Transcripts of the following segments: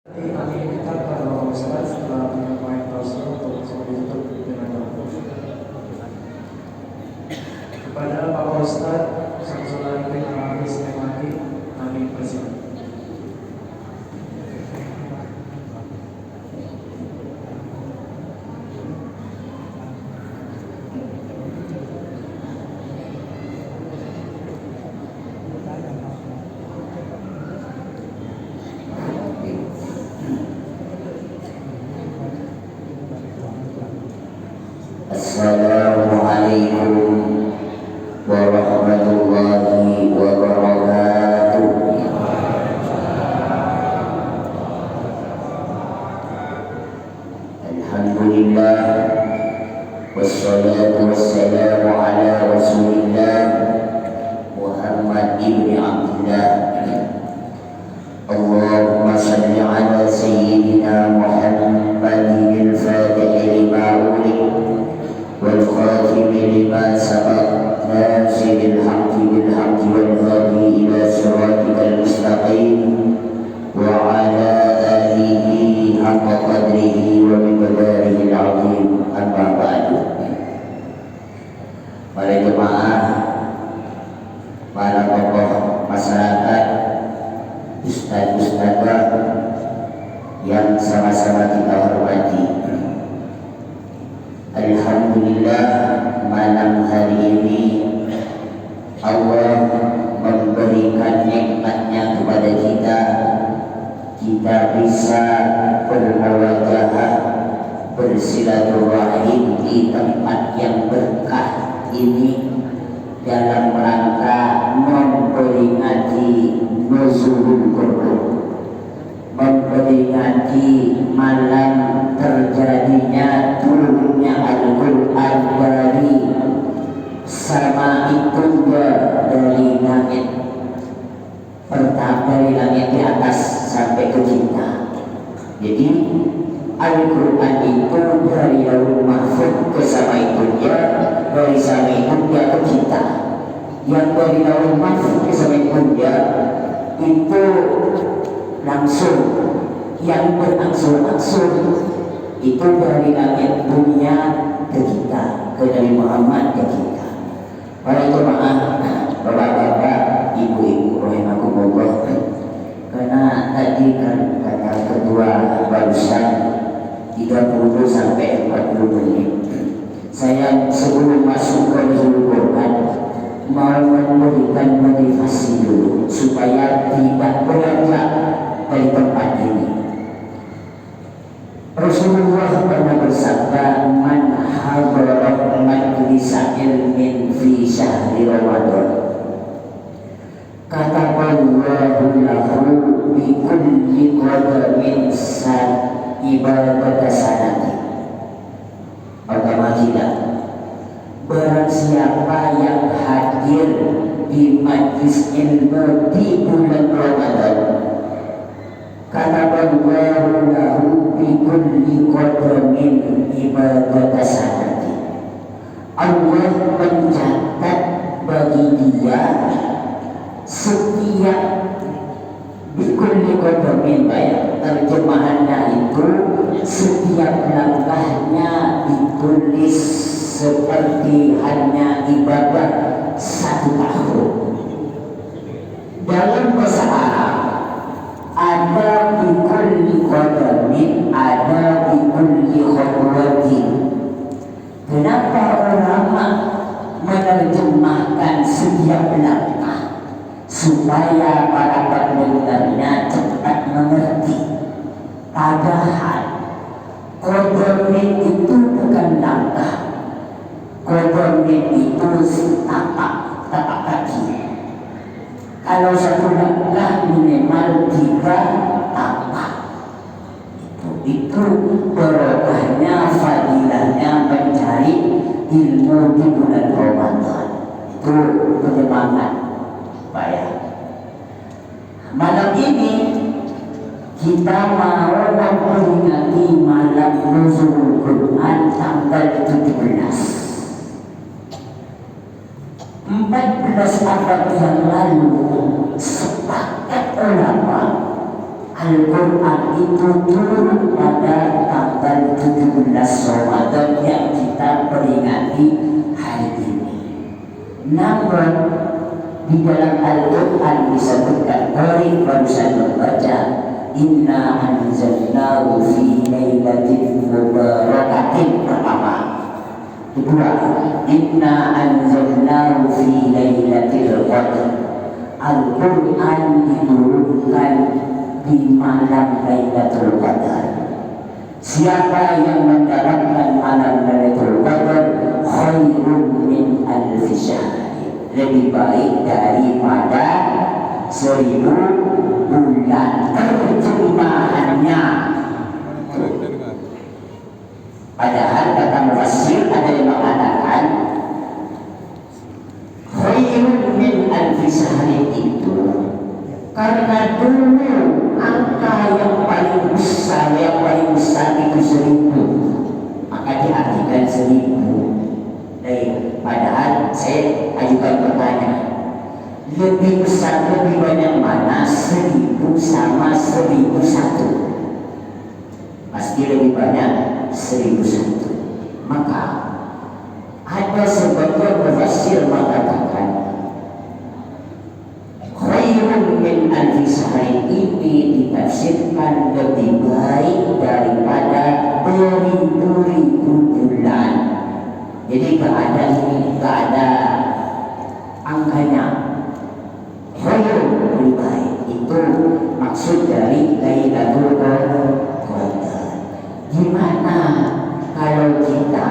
Kami minta kepada Bapak Ustaz setelah penyampaian klausul untuk ditutup dengan doa. Kepada Bapak Ustaz Syamsul Arifin Al-Hafiz MHD, kami persilakan. Assalamualaikum warahmatullahi wabarakatuh. Alhamdulillah, wassalatu wassalamu ala rasulillah Muhammad ibn Abdullah. Allahumma salli ala sayyidina Muhammadin al-fatih lima ulik والخاتم لما سبق ناصر الحق بالحق والهادي إلى صراطك المستقيم وعلى آله حق قدره ومقداره العظيم أما بعد. Para jemaah, para tokoh masyarakat, ustadz-ustadzah yang sama-sama kita hormati, alhamdulillah, malam hari ini Allah memberikan nikmatnya kepada kita. Kita bisa bermuwajahah, bersilaturahim di tempat yang berkah ini dalam rangka memperingati nuzulul Quran, memperingati malam terjadinya turunnya Al-Quran dari sama itu dari langit pertama, dari langit di atas sampai ke kita. Jadi Al-Quran itu dari Lauhul Mahfuz ke sama itu dia, dari sama itu dia ke kita. Yang dari Lauhul Mahfuz ke sama itu dia itu langsung, yang berangsur-angsur itu dari langit dunia ke kita, ke Nabi Muhammad ke kita. Para jemaah, bapak-bapak, ibu-ibu rahimakumullah, karena tadi kan kata ketua barusan 30 sampai 40 menit. Saya sebelum masuk ke Quran mau memberikan motivasi dulu supaya tidak beranjak dari tempat ini. Rasulullah pernah bersabda, man hadara majlisa ilmin fi syahri Ramadan kataballahu lahu bi kulli qadamin ibadat sanati. Pertama kita, barang siapa yang hadir di majlis ilmu di bulan Ramadan, kataballahu lahu bi kulli qadamin ibadat sanati. Allah mencatat bagi dia setiap bikulli qadamin, terjemahannya itu setiap langkahnya ditulis seperti hanya ibadah 1 tahun. Dalam bahasa Arab ada bikulli qadamin, ada bikulli khutwatin. Kenapa ulama menerjemahkan setiap langkah? Supaya para pendengarnya cepat mengerti. Padahal qadamin itu bukan langkah. Qadamin itu tapak kaki. Kalau 1 langkah minimal 3 tapak. Itu barokahnya, fadilahnya mencari ilmu di bulan Ramadan. Itu penyemangat. Baik. Malam ini kita mau memperingati malam nuzulul Quran tanggal 14 abad yang lalu. Sepakat ulama Al-Quran itu turun pada tanggal 17 Ramadan yang kita peringati hari ini. Namun di dalam Al-Quran disebutkan, Qari barusan membaca, Inna anzalnahu fi lailatin mubarakatin pertama. Kedua, Inna anzalnahu fi lailatul qadr. Al-Quran diturunkan di malam Lailatul Qadar. Siapa yang mendapatkan malam Lailatul Qadar, khairun min alfi syahr, lebih baik daripada 1000 bulan. Terjemahannya, padahal kata mufassir ada yang mengatakan khairun min alfi syahr itu karena dulu angka yang paling besar itu 1000, maka diartikan 1000. Padahal saya ajukan pertanyaan, lebih besar lebih banyak mana 1000 sama 1001? Pasti lebih banyak 1001. Maka ada sebagian mufassir mengatakan khairun min alfi syahr ini ditafsirkan lebih baik daripada beribu-ribu bulan. Jadi gak ada angkanya. Khairun lebih baik, itu maksud dari Lailatul Qadar. Gimana kalau kita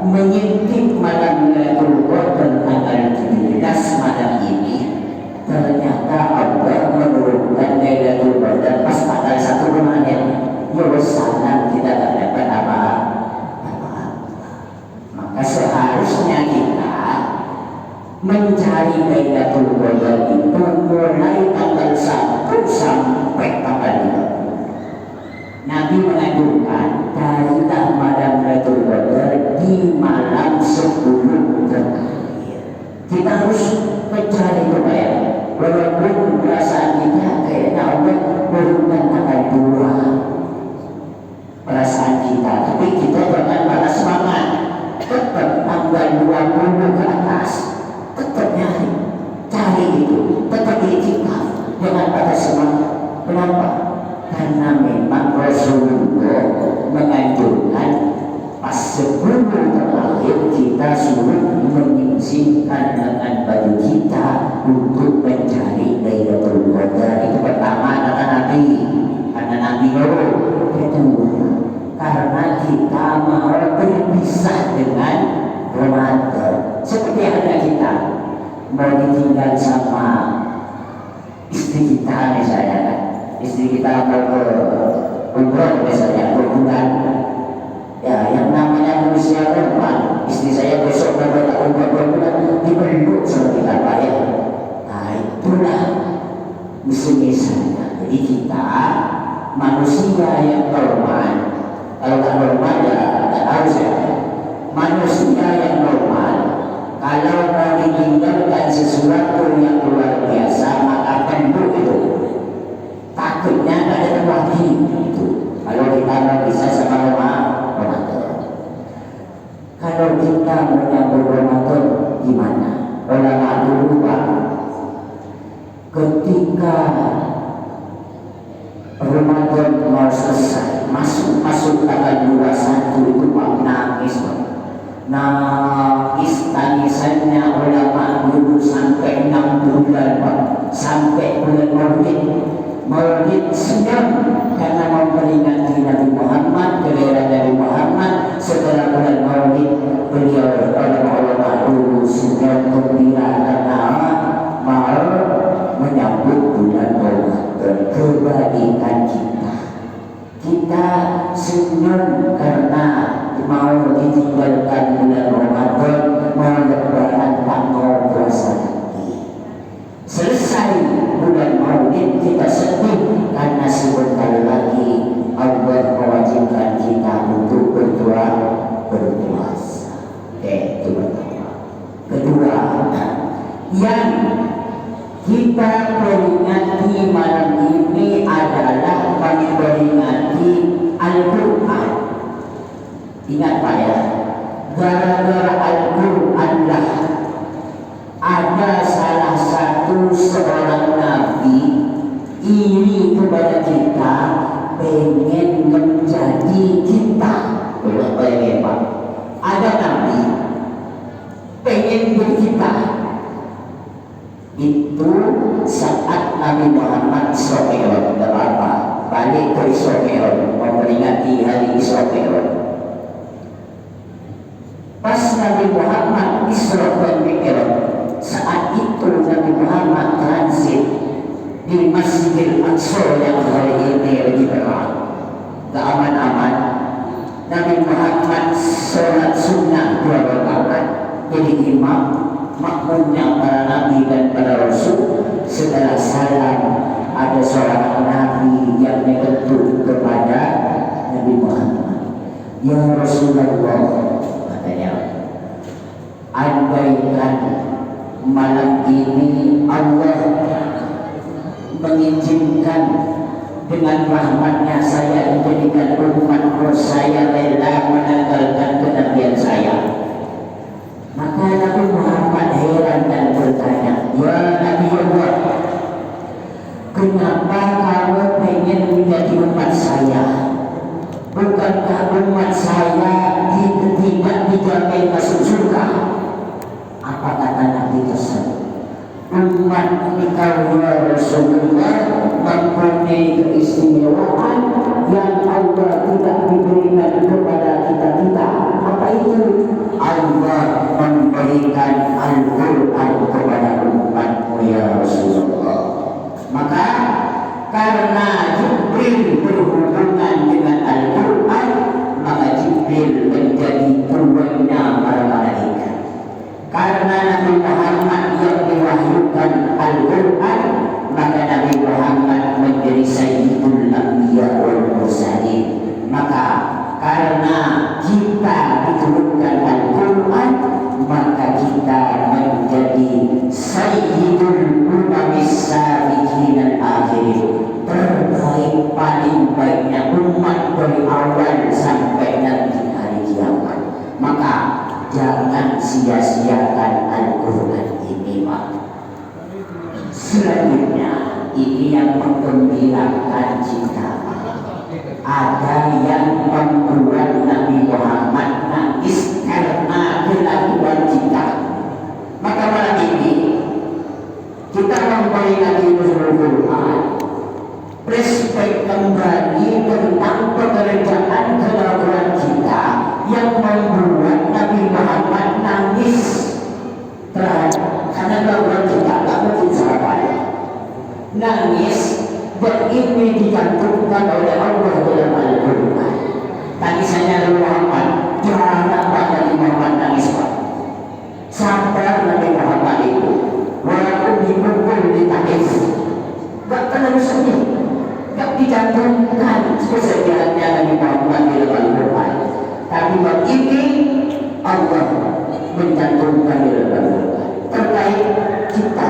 menyintip malam Lailatul Qadar tanggal 17 malam ini, ternyata Allah menurunkan Lailatul Qadar pas tanggal 1 kemarin. Ya sana kita tak dapat apa-apa. Maka seharusnya kita mencari Lailatul Qadar itu mulai tanggal 1 sampai tanggal 5. Nabi mengajukan carilah malam Lailatul Qadar di malam 10 terakhir. Kita harus mencari supaya walaupun perasaan kita kayaknya Allah menurunkan tanggal 2 perasaan kita, tapi kita jangan patah semangat, tetap tanggal 20 ke atas, tetap nyari, cari itu, tetap itikaf, jangan patah semangat. Kenapa? Karena memang Rasulullah menganjurkan pas 10 terakhir kita suruh menyingkirkan lengan baju kita untuk mencari Lailatul Qadar. Itu pertama kata Nabi, karena Nabi kedua karena kita mau berpisah dengan Ramadan. Seperti halnya kita mau ditinggal sama istri kita misalnya kan, istri kita mau ke umroh misalnya 2 bulan, ya yang namanya manusia normal, istri saya besok mau ke umroh 2 bulan dipeluk sama kita Pak ya. Nah itulah misalnya. Jadi kita manusia yang normal, kalau tak normal ya tak tahu saya. Manusia yang normal kalau mau ditinggalkan sesuatu yang luar biasa maka penduk itu, takutnya tak ada lagi itu. Kalau kita nggak bisa sama Ramadan, kalau kita menyambut Ramadan gimana? Ulama dulu Pak, ketika Ramadan mau selesai, masuk tanggal 21 itu Pak nangis tangisannya ulama dulu sampai 6 bulan Pak, sampai bulan Maulid sedang karena memperingati Nabi Muhammad, kelahiran Nabi Muhammad. Setelah bulan Maulid beliau ulama dulu sedang gembira karena mau menyambut bulan Ramadan. Kebaikan kita senyum karena mau ditinggalkan bulan Ramadan, mau lebaran tak mau puasa lagi. Selesai bulan Maulid kita sedih karena sebentar lagi Allah mewajibkan kita untuk berpuasa. Itu pertama. Kedua, yang kita peringati malam ini Ingat Pak ya, gara-gara Al-Quran lah ada salah satu seorang nabi iri kepada kita, pengen menjadi kita. Coba bayangin Pak, ada nabi pengen jadi kita. Itu saat Nabi Muhammad Israel berapa balik ke Israel memperingati hari Israel. Pas Nabi Muhammad Isra dan Mi'raj, saat itu Nabi Muhammad transit di Masjidil Aqsa yang hari ini lagi berang, gak aman-aman. Nabi Muhammad sholat sunnah 2 rakaat jadi imam, makmumnya para nabi dan para rasul. Setelah salam, ada seorang nabi yang mengetuk kepada Nabi Muhammad, ya Rasulullah, katanya, andaikan malam ini Allah mengizinkan dengan rahmatnya saya menjadikan umat, saya rela menanggalkan kenabian saya. Maka Nabi Muhammad heran dan bertanya, ya Nabi Allah, kenapa kamu pengen menjadi umat saya? Bukankah umat saya tidak dijamin masuk surga? Apa kata Nabi tersebut? Umat engkau ya Rasulullah mempunyai keistimewaan yang Allah tidak diberikan kepada kita. Apa itu? Allah memberikan Al-Quran kepada umatmu ya Rasulullah. Maka karena Jibril berhubungan dengan Al-Quran, maka Jibril menjadi tuannya para malaikat. Karena Nabi Muhammad yang diwahyukan Al-Quran, maka Nabi Muhammad menjadi Sayyidul Anbiya wal Mursalin. Maka karena kita diturunkan Al-Quran, maka kita menjadi Sayyidul Umamis Sabiqin al-Akhirin, terbaik paling baiknya umat dari awal sampai nanti hari kiamat. Maka jangan sia-siakan Al-Quran ini Pak. Selanjutnya ini yang menggembirakan kita, ada yang membuat Nabi Muhammad nangis karena kelakuan kita. Maka malam ini kita memperingati Nuzul Quran, respek kembali tentang pekerjaan kelakuan kita yang membuat Nabi Muhammad nangis karena kelakuan kita tak mungkin sahabat. Nangis dan ini dicantumkan oleh Allah dalam Al-Quran. Tangisannya Nabi Muhammad jarang Nabi Muhammad nangis Pak. Sabar Nabi Muhammad itu, walaupun dipukul ditangis, gak terlalu sedih, gak dicantumkan kesedihannya Nabi Muhammad di dalam Al-Quran. Tapi begini Allah mencantumkan di dalam Al-Quran terkait kita.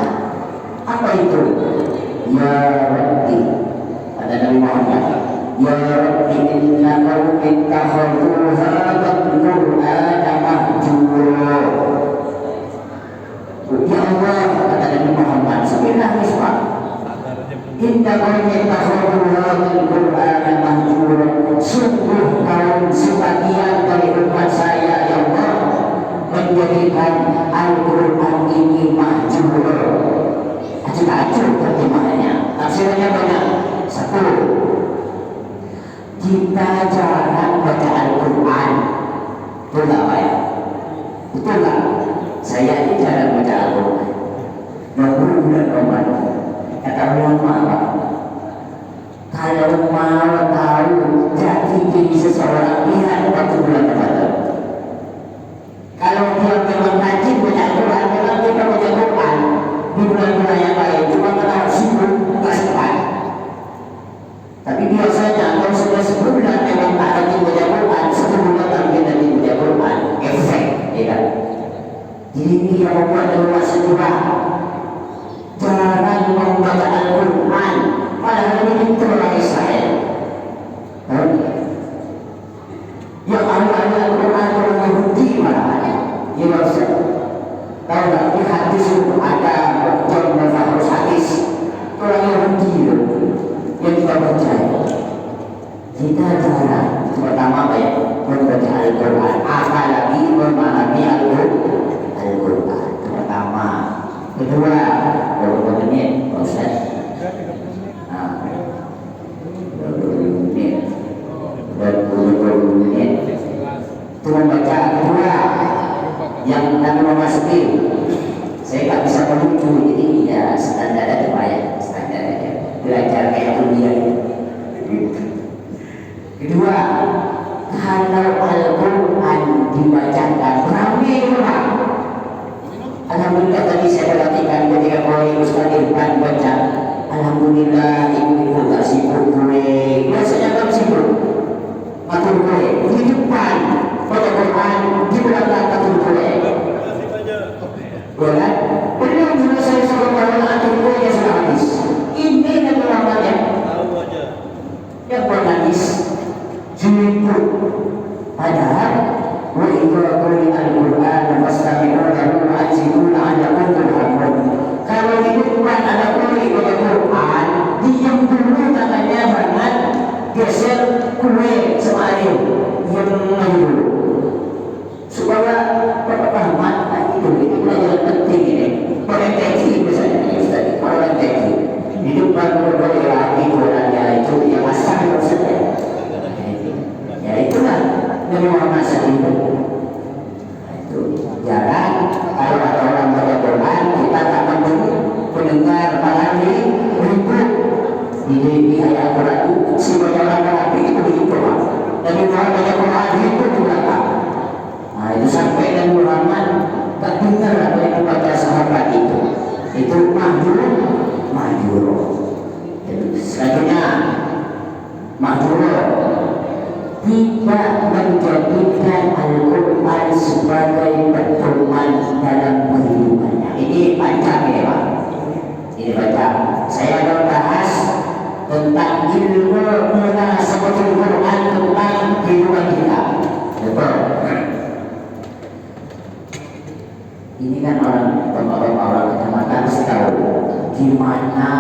Apa itu? Ya Rabbi, kata Nabi Muhammad, ya Rabbi inna qawmin takhadhu hadzal Qur'ana mahjura. Ya Allah, kata Nabi Muhammad, sambil nangis Pak, inna qawmin takhadhu hadzal Qur'ana mahjura. Sungguh kaum sebagian dari umat saya ya Allah menjadikan Al-Quran ini mahjura. Acur-acur terjemahannya, tafsirnya banyak. 1, kita jarang baca Al-Quran. Betul gak Pak ya? Betul gak? Saya ini jarang baca Al-Quran. Bulan Ramadan, kata ulama Pak, kalau mau tahu jati diri seseorang, lihat waktu bulan Ramadan. Kalau dia memang rajin baca Al-Quran, memang dia baca Al-Quran di bulan-bulan yang lain, cuma karena sibuk nggak sempat. Tapi biasanya kalau sudah sebulan memang tak rajin baca Al-Quran, 1 bulan tampil dari baca Al-Quran, efek, tidak. Jadi ini yang membuat rumah sedih, jarang membaca Al-Quran, padahal ini itu orang Israel. Yang ahli-ahli Kita jarang, pertama apa ya? Membaca Al-Quran, apalagi memahami Al-Quran. Pertama, kedua, berapa menit, Pak Ustaz? 20 menit, 20 menit. Itu membaca. Kedua, yang nanti memasuki, saya nggak bisa melucu, jadi ya standar aja Pak ya, standar aja. Belajar kayak kuliah. Kedua, kalau Al-Quran dibacakan ramai orang. Alhamdulillah tadi saya perhatikan ketika Kowe Ustaz Irfan baca, alhamdulillah ibu-ibu gak sibuk kue. Biasanya kan sibuk matur kue di depan baca Quran, di belakang matur kue. Ya kan? Belum selesai suruh matur kue ya sudah habis. Ini yang namanya yang bernangis jemput. Padahal wa idza quri'a al-Qur'an fastami'u lahu wa ansitu la'allakum turhamun. Kalau di depan ada kue baca Quran, diam dulu tangannya, jangan geser kue sama air, diam dulu supaya pemahaman itu pelajaran penting ini. Orang teknik misalnya Ustaz, orang teknik di depan berbagai lagi Qurannya itu yang asal saja. Ya itulah memang masa itu. Itu jarang kalau ada orang baca Quran kita tak mendengar mengalami ribut di ayat Quran itu si baca Quran itu begitu Pak. Dan orang baca Quran itu juga Pak. Nah itu sampai dan Muhammad tak dengar apa yang dibaca sahabat itu. Itu mahjur. Selanjutnya mahjur tidak menjadikan Al-Quran sebagai pedoman dalam kehidupannya. Ini panjang ya Pak. Ini panjang. Saya akan bahas tentang ilmu munasabatul Quran tentang kehidupan kita. Betul. Ini kan orang kecamatan harus tahu gimana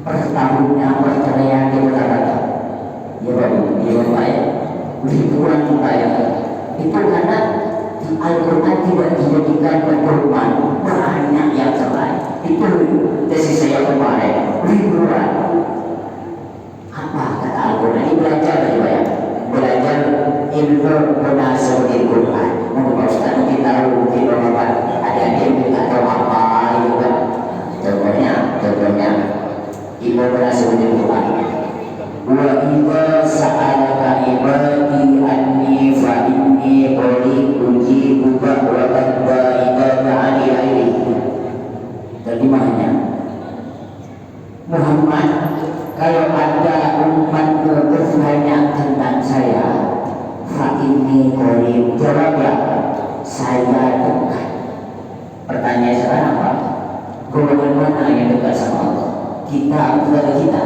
per tahunnya perceraian di Jakarta. Ya Pak ya, ribuan Pak ya. Itu karena di Al-Quran tidak dijadikan pedoman, banyak yang cerai. Itu tesis saya kemarin, ribuan. Apa kata Al-Quran? Ini belajar ya Pak ya, belajar ilmu munasabatul Quran. Mungkin Pak Ustaz mungkin tahu, mungkin Bapak ada yang tidak tahu apa itu kan. Contohnya ilmu munasabatul Quran. Wa idza sa'alaka ibadi anni fa inni qaribun ujibu da'watad da'i idza da'ani ilaihi. Terjemahnya, Muhammad, kalau ada umat bertanya tentang saya, fa inni qarib, jawablah saya dekat. Pertanyaan sekarang apa? Golongan mana yang dekat sama Allah? Kita atau kita?